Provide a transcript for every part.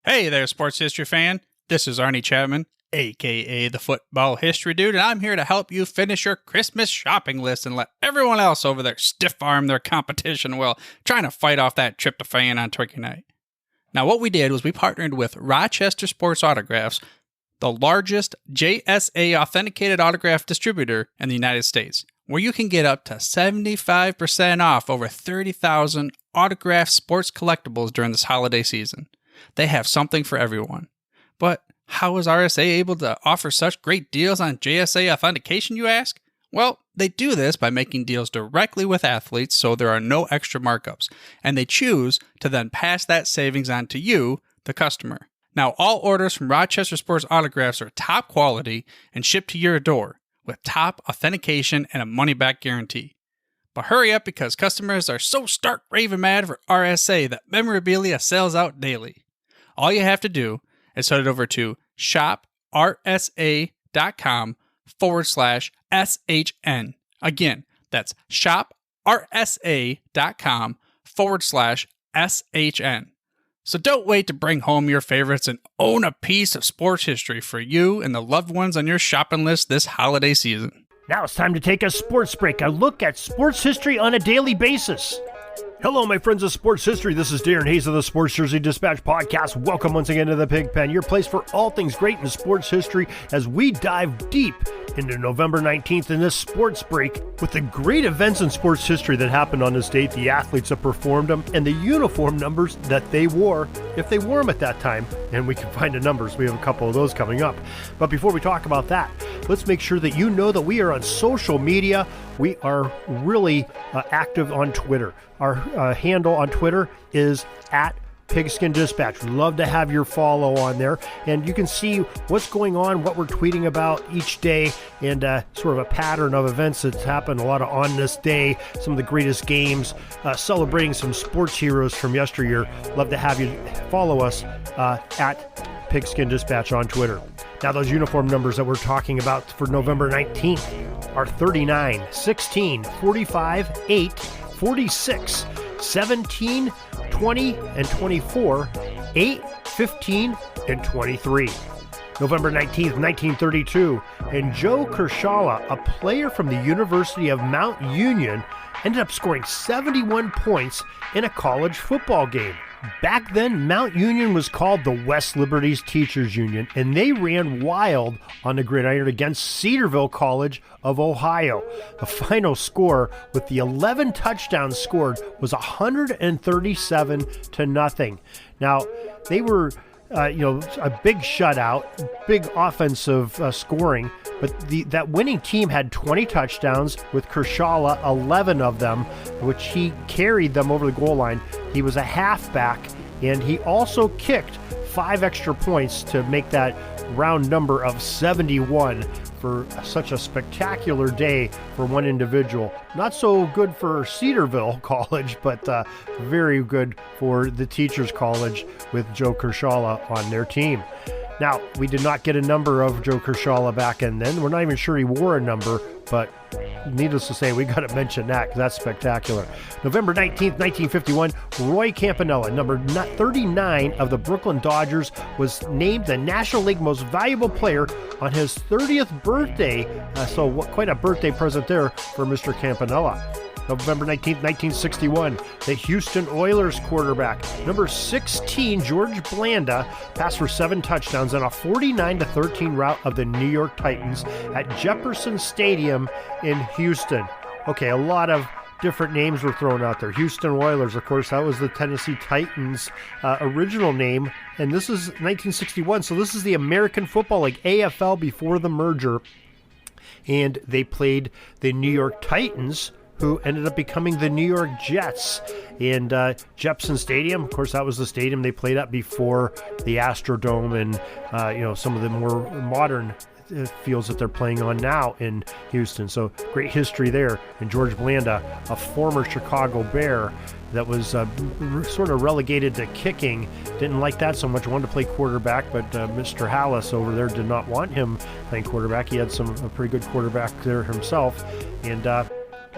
Hey there, sports history fan. This is Arnie Chapman, aka the Football History Dude, and I'm here to help you finish your Christmas shopping list and let everyone else over there stiff-arm their competition while trying to fight off that tryptophan on Turkey Night. Now, what we did was we partnered with Rochester Sports Autographs, the largest JSA authenticated autograph distributor in the United States, where you can get up to 75% off over 30,000 autographed sports collectibles during this holiday season. They have something for everyone. But how is RSA able to offer such great deals on JSA authentication, you ask? Well, they do this by making deals directly with athletes so there are no extra markups, and they choose to then pass that savings on to you, the customer. Now, all orders from Rochester Sports Autographs are top quality and shipped to your door with top authentication and a money-back guarantee. But hurry up because customers are so stark raving mad for RSA that memorabilia sells out daily. All you have to do is head over to shoprsa.com/SHN. Again, that's shoprsa.com/SHN. So don't wait to bring home your favorites and own a piece of sports history for you and the loved ones on your shopping list this holiday season. Now it's time to take a sports break, a look at sports history on a daily basis. Hello, my friends of sports history. This is Darren Hayes of the Sports Jersey Dispatch Podcast. Welcome once again to the Pig Pen, your place for all things great in sports history as we dive deep into November 19th in this sports break with the great events in sports history that happened on this date, the athletes that performed them, and the uniform numbers that they wore, if they wore them at that time. And we can find the numbers. We have a couple of those coming up. But before we talk about that, let's make sure that you know that we are on social media. We are really active on Twitter. Our handle on Twitter is at Pigskin Dispatch. We'd love to have your follow on there, and you can see what's going on, what we're tweeting about each day, and sort of a pattern of events that's happened a lot of on this day, some of the greatest games, celebrating some sports heroes from yesteryear. Love to have you follow us at Pigskin Dispatch on Twitter. Now, those uniform numbers that we're talking about for November 19th are 39, 16, 45, 8, 46, 17, 20, and 24, 8, 15, and 23. November 19th, 1932, and Joe Kershaw, a player from the University of Mount Union, ended up scoring 71 points in a college football game. Back then, Mount Union was called the West Liberties Teachers Union, and they ran wild on the gridiron against Cedarville College of Ohio. The final score, with the 11 touchdowns scored, was 137-0. Now, they were a big shutout, big offensive scoring, but that winning team had 20 touchdowns with Kershaw, 11 of them, which he carried them over the goal line. He was a halfback, and he also kicked 5 extra points to make that round number of 71 for such a spectacular day for one individual. Not so good for Cedarville College, but very good for the Teachers College with Joe Kershaw on their team. Now, we did not get a number of Joe Kershaw back in then. We're not even sure he wore a number, but needless to say, we got to mention that because that's spectacular. November 19th, 1951, Roy Campanella, number 39 of the Brooklyn Dodgers, was named the National League Most Valuable Player on his 30th birthday. So quite a birthday present there for Mr. Campanella. November 19th, 1961, the Houston Oilers quarterback, number 16, George Blanda, passed for 7 touchdowns on a 49-13 rout of the New York Titans at Jefferson Stadium in Houston. Okay, a lot of different names were thrown out there. Houston Oilers, of course, that was the Tennessee Titans' original name, and this is 1961, so this is the American Football League, AFL, before the merger, and they played the New York Titans, who ended up becoming the New York Jets. And Jefferson Stadium, of course, that was the stadium they played at before the Astrodome and some of the more modern fields that they're playing on now in Houston. So great history there. And George Blanda, a former Chicago Bear that was sort of relegated to kicking, didn't like that so much, wanted to play quarterback, but Mr. Hallis over there did not want him playing quarterback. He had a pretty good quarterback there himself. And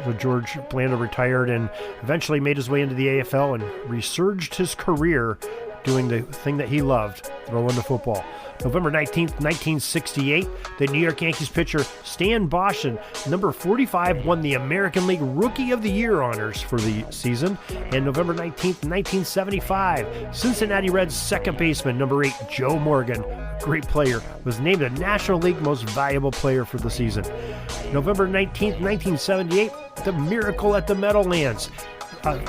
So George Blanda retired and eventually made his way into the AFL and resurged his career doing the thing that he loved, throwing the football. November 19th, 1968, the New York Yankees pitcher Stan Boston, number 45, won the American League Rookie of the Year honors for the season. And November 19th, 1975, Cincinnati Reds second baseman, number 8, Joe Morgan, great player, was named the National League Most Valuable Player for the season. November 19th, 1978, the Miracle at the Meadowlands.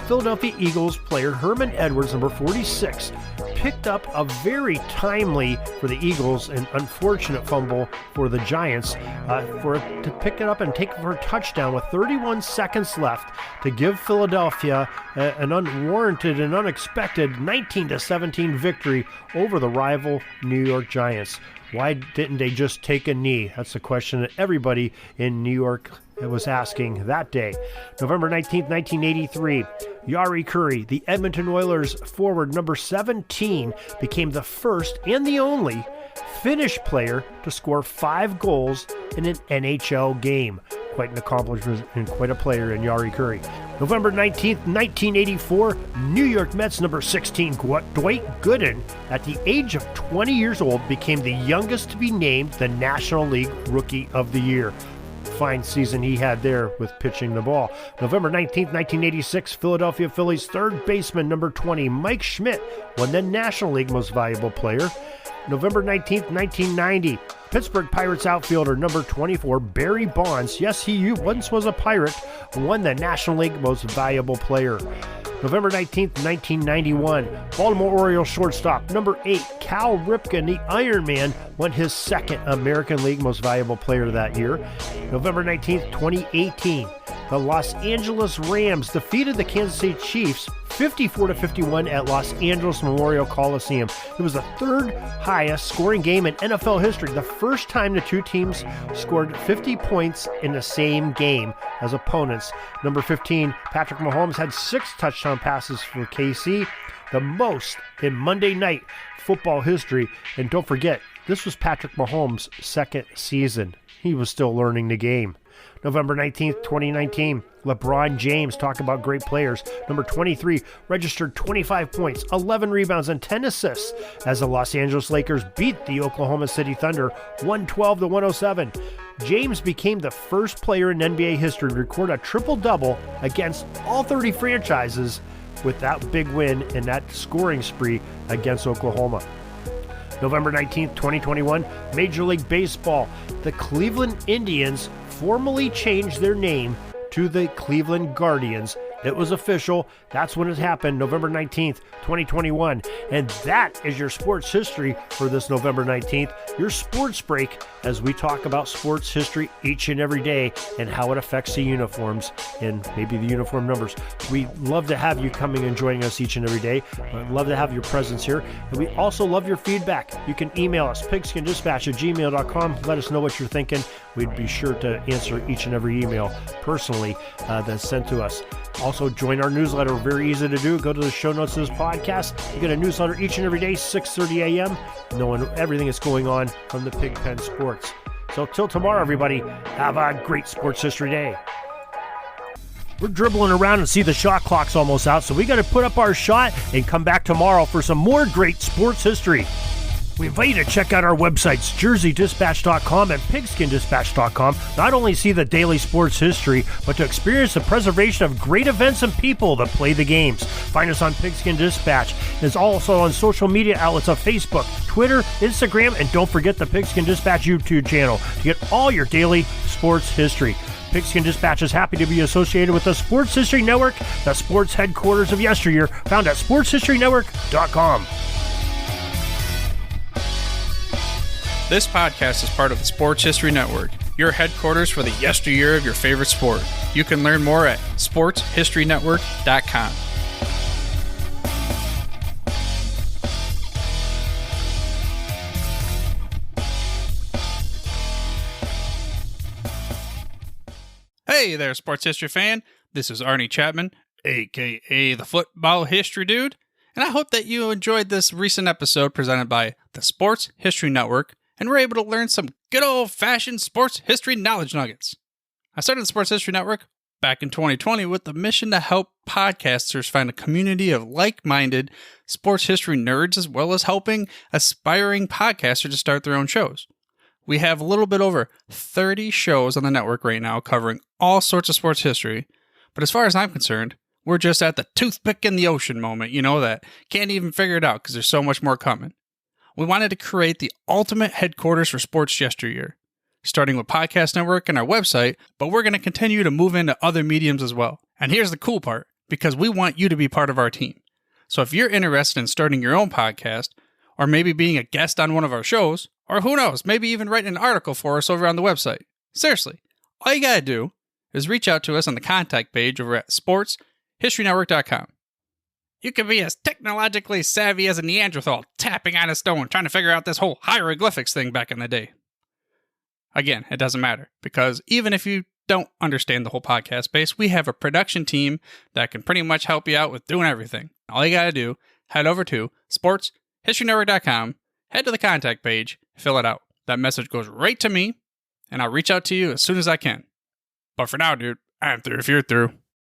Philadelphia Eagles player Herman Edwards, number 46, picked up a very timely for the Eagles and unfortunate fumble for the Giants to pick it up and take it for a touchdown with 31 seconds left to give Philadelphia an unwarranted and unexpected 19-17 victory over the rival New York Giants. Why didn't they just take a knee? That's the question that everybody in New York was asking that day. November 19th, 1983, Yari Curry, the Edmonton Oilers forward number 17, became the first and the only Finnish player to score 5 goals in an NHL game. Quite an accomplishment and quite a player in Yari Curry. November 19th, 1984, New York Mets number 16, Dwight Gooden, at the age of 20 years old, became the youngest to be named the National League Rookie of the Year. Fine season he had there with pitching the ball. November 19th, 1986, Philadelphia Phillies third baseman number 20, Mike Schmidt, won the National League Most Valuable Player. November 19th, 1990, Pittsburgh Pirates outfielder number 24, Barry Bonds, yes, he once was a Pirate, won the National League Most Valuable Player. November 19th, 1991, Baltimore Orioles shortstop number 8, Cal Ripken, the Iron Man, won his second American League Most Valuable Player that year. November 19th, 2018, the Los Angeles Rams defeated the Kansas City Chiefs 54-51 at Los Angeles Memorial Coliseum. It was the third highest scoring game in NFL history, the first time the two teams scored 50 points in the same game as opponents. Number 15, Patrick Mahomes had 6 touchdown passes for KC, the most in Monday Night Football history. And don't forget, this was Patrick Mahomes' second season. He was still learning the game. November 19th, 2019, LeBron James, talk about great players. Number 23, registered 25 points, 11 rebounds, and 10 assists as the Los Angeles Lakers beat the Oklahoma City Thunder 112-107. James became the first player in NBA history to record a triple-double against all 30 franchises with that big win and that scoring spree against Oklahoma. November 19th, 2021, Major League Baseball. The Cleveland Indians formally changed their name to the Cleveland Guardians. It was official. That's when it happened, November 19th, 2021. And that is your sports history for this November 19th, your sports break, as we talk about sports history each and every day and how it affects the uniforms and maybe the uniform numbers. We love to have you coming and joining us each and every day. I'd love to have your presence here. And we also love your feedback. You can email us, pigskindispatch@gmail.com. Let us know what you're thinking. We'd be sure to answer each and every email personally that's sent to us. Also, join our newsletter. Very easy to do. Go to the show notes of this podcast. You get a newsletter each and every day, 6:30 a.m., knowing everything that's going on from the Pigpen Sports. So till tomorrow, everybody, have a great sports history day. We're dribbling around and see the shot clock's almost out, so we got to put up our shot and come back tomorrow for some more great sports history. We invite you to check out our websites, jerseydispatch.com and pigskindispatch.com. Not only see the daily sports history, but to experience the preservation of great events and people that play the games. Find us on Pigskin Dispatch. It's also on social media outlets of Facebook, Twitter, Instagram, and don't forget the Pigskin Dispatch YouTube channel to get all your daily sports history. Pigskin Dispatch is happy to be associated with the Sports History Network, the sports headquarters of yesteryear, found at sportshistorynetwork.com. This podcast is part of the Sports History Network, your headquarters for the yesteryear of your favorite sport. You can learn more at sportshistorynetwork.com. Hey there, sports history fan. This is Arnie Chapman, a.k.a. the Football History Dude, and I hope that you enjoyed this recent episode presented by the Sports History Network and were able to learn some good old-fashioned sports history knowledge nuggets. I started the Sports History Network back in 2020 with the mission to help podcasters find a community of like-minded sports history nerds, as well as helping aspiring podcasters to start their own shows. We have a little bit over 30 shows on the network right now covering all sorts of sports history, but as far as I'm concerned, we're just at the toothpick in the ocean moment, that can't even figure it out because there's so much more coming. We wanted to create the ultimate headquarters for sports yesteryear, starting with Podcast Network and our website, but we're going to continue to move into other mediums as well. And here's the cool part, because we want you to be part of our team. So if you're interested in starting your own podcast, or maybe being a guest on one of our shows, or who knows, maybe even writing an article for us over on the website. Seriously, all you gotta do is reach out to us on the contact page over at sportshistorynetwork.com. You can be as technologically savvy as a Neanderthal tapping on a stone trying to figure out this whole hieroglyphics thing back in the day. Again, it doesn't matter, because even if you don't understand the whole podcast space, we have a production team that can pretty much help you out with doing everything. All you gotta do, head over to sportshistorynetwork.com, head to the contact page, fill it out. That message goes right to me, and I'll reach out to you as soon as I can. But for now, dude, I'm through if you're through.